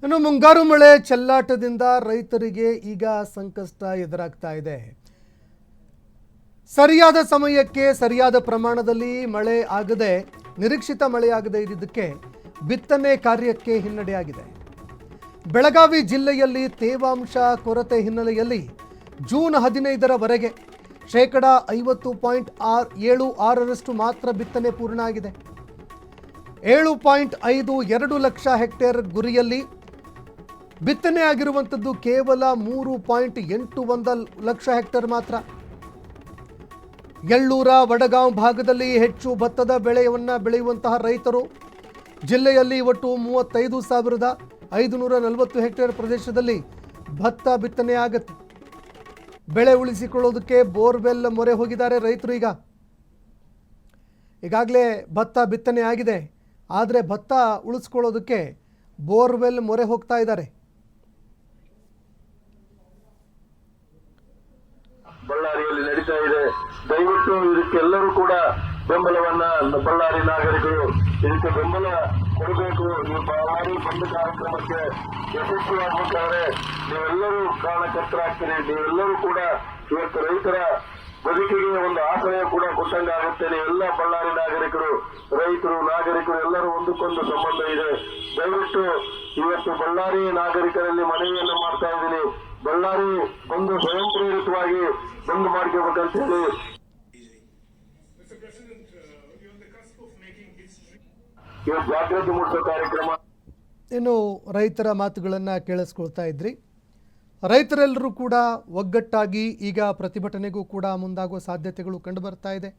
ಇನ್ನು ಮುಂಗಾರು ಮಳೆ ಚೆಲ್ಲಾಟದಿಂದ ರೈತರಿಗೆ ಈಗ ಸಂಕಷ್ಟ ಎದುರಾಗ್ತಾ ಇದೆ. ಸರಿಯಾದ ಸಮಯಕ್ಕೆ ಸರಿಯಾದ ಪ್ರಮಾಣದಲ್ಲಿ ಮಳೆ ಆಗದೆ ನಿರೀಕ್ಷಿತ ಮಳೆ ಆಗದೆ ಇದ್ದಿದ್ದಕ್ಕೆ ಬಿತ್ತನೆ ಕಾರ್ಯಕ್ಕೆ ಹಿನ್ನಡೆಯಾಗಿದೆ. ಬೆಳಗಾವಿ ಜಿಲ್ಲೆಯಲ್ಲಿ ತೇವಾಂಶ ಕೊರತೆ ಹಿನ್ನೆಲೆಯಲ್ಲಿ ಜೂನ್ 15ರವರೆಗೆ 50.76% ಮಾತ್ರ ಬಿತ್ತನೆ ಪೂರ್ಣ ಆಗಿದೆ. 7.52 ಲಕ್ಷ ಹೆಕ್ಟೇರ್ ಗುರಿಯಲ್ಲಿ ಬಿತ್ತನೆ ಆಗಿರುವಂಥದ್ದು ಕೇವಲ 3.81 ಲಕ್ಷ ಹೆಕ್ಟೇರ್ ಮಾತ್ರ. ಯಳ್ಳೂರ ವಡಗಾಂವ್ ಭಾಗದಲ್ಲಿ ಹೆಚ್ಚು ಭತ್ತದ ಬೆಳೆಯನ್ನು ಬೆಳೆಯುವಂತಹ ರೈತರು ಜಿಲ್ಲೆಯಲ್ಲಿ ಒಟ್ಟು 35,540 ಹೆಕ್ಟೇರ್ ಪ್ರದೇಶದಲ್ಲಿ ಭತ್ತ ಬಿತ್ತನೆ ಆಗುತ್ತೆ. ಬೆಳೆ ಉಳಿಸಿಕೊಳ್ಳೋದಕ್ಕೆ ಬೋರ್ವೆಲ್ ಮೊರೆ ಹೋಗಿದ್ದಾರೆ ರೈತರು. ಈಗಾಗಲೇ ಭತ್ತ ಬಿತ್ತನೆ ಆಗಿದೆ, ಆದರೆ ಭತ್ತ ಉಳಿಸ್ಕೊಳ್ಳೋದಕ್ಕೆ ಬೋರ್ವೆಲ್ ಮೊರೆ ಹೋಗ್ತಾ ಇದ್ದಾರೆ. ಬಳ್ಳಾರಿಯಲ್ಲಿ ನಡೀತಾ ಇದೆ. ದಯವಿಟ್ಟು ಇದಕ್ಕೆಲ್ಲರೂ ಕೂಡ ಬೆಂಬಲವನ್ನ ಬಳ್ಳಾರಿ ನಾಗರಿಕರು ಇದಕ್ಕೆ ಬೆಂಬಲ ಕೊಡಬೇಕು. ಈ ಬಳ್ಳಾರಿ ಬಂದ್ ಕಾರ್ಯಕ್ರಮಕ್ಕೆ ಯಶಸ್ವಿಯಾಗಬೇಕಾದ್ರೆ ನೀವೆಲ್ಲರೂ ಕಾರಣಕರ್ತರಾಗ್ತೀರಿ. ನೀವೆಲ್ಲರೂ ಕೂಡ ಇವತ್ತು ರೈತರ ಬದುಕಿಗೆ ಒಂದು ಆಶ್ರಯ ಕೂಡ ಕೊಟ್ಟಂಗಾಗುತ್ತೆ. ಎಲ್ಲ ಬಳ್ಳಾರಿ ನಾಗರಿಕರು, ರೈತರು, ನಾಗರಿಕರು ಎಲ್ಲರೂ ಒಂದಕ್ಕೊಂದು ಸಂಬಂಧ ಇದೆ. ದಯವಿಟ್ಟು ಇವತ್ತು ಬಳ್ಳಾರಿ ನಾಗರಿಕರಲ್ಲಿ ಮನವಿಯನ್ನು ಮಾಡ್ತಾ ಇದ್ದೀನಿ. ಬಳ್ಳಾರಿ ಬಂದು ಸ್ವಯಂ ಪ್ರೇರಿತವಾಗಿ ಬಂದ್ ಮಾಡ್ಕೋಬೇಕಂತ ಹೇಳಿ ಇವತ್ತು ಜಾಗೃತಿ ಮೂಡಿಸೋ ಕಾರ್ಯಕ್ರಮ. ಇನ್ನು ರೈತರ ಮಾತುಗಳನ್ನು ಕೇಳಿಸ್ಕೊಳ್ತಾ ಇದ್ರಿ. ರೈತರೆಲ್ಲರೂ ಕೂಡ ಒಗ್ಗಟ್ಟಾಗಿ ಈಗ ಪ್ರತಿಭಟನೆಗೂ ಕೂಡ ಮುಂದಾಗುವ ಸಾಧ್ಯತೆಗಳು ಕಂಡು ಬರ್ತಾ ಇದೆ.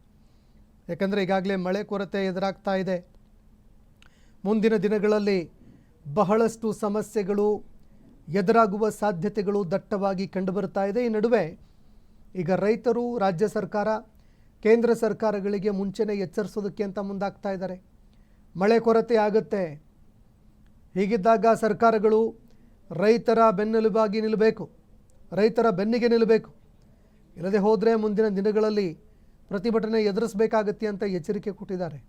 ಯಾಕಂದರೆ ಈಗಾಗಲೇ ಮಳೆ ಕೊರತೆ ಎದುರಾಗ್ತಾ ಇದೆ. ಮುಂದಿನ ದಿನಗಳಲ್ಲಿ ಬಹಳಷ್ಟು ಸಮಸ್ಯೆಗಳು ಎದುರಾಗುವ ಸಾಧ್ಯತೆಗಳು ದಟ್ಟವಾಗಿ ಕಂಡುಬರ್ತಾ ಇದೆ. ಈ ನಡುವೆ ಈಗ ರೈತರು ರಾಜ್ಯ ಸರ್ಕಾರ, ಕೇಂದ್ರ ಸರ್ಕಾರಗಳಿಗೆ ಮುಂಚೆನೇ ಎಚ್ಚರಿಸೋದಕ್ಕೆ ಅಂತ ಮುಂದಾಗ್ತಾ ಇದ್ದಾರೆ. ಮಳೆ ಕೊರತೆ ಆಗುತ್ತೆ, ಹೀಗಿದ್ದಾಗ ಸರ್ಕಾರಗಳು ರೈತರ ಬೆನ್ನೆಲುಬಾಗಿ ನಿಲ್ಲಬೇಕು, ರೈತರ ಬೆನ್ನಿಗೆ ನಿಲ್ಲಬೇಕು. ಇಲ್ಲದೆ ಹೋದರೆ ಮುಂದಿನ ದಿನಗಳಲ್ಲಿ ಪ್ರತಿಭಟನೆ ಎದುರಿಸಬೇಕಾಗತ್ತೆ ಅಂತ ಎಚ್ಚರಿಕೆ ಕೊಟ್ಟಿದ್ದಾರೆ.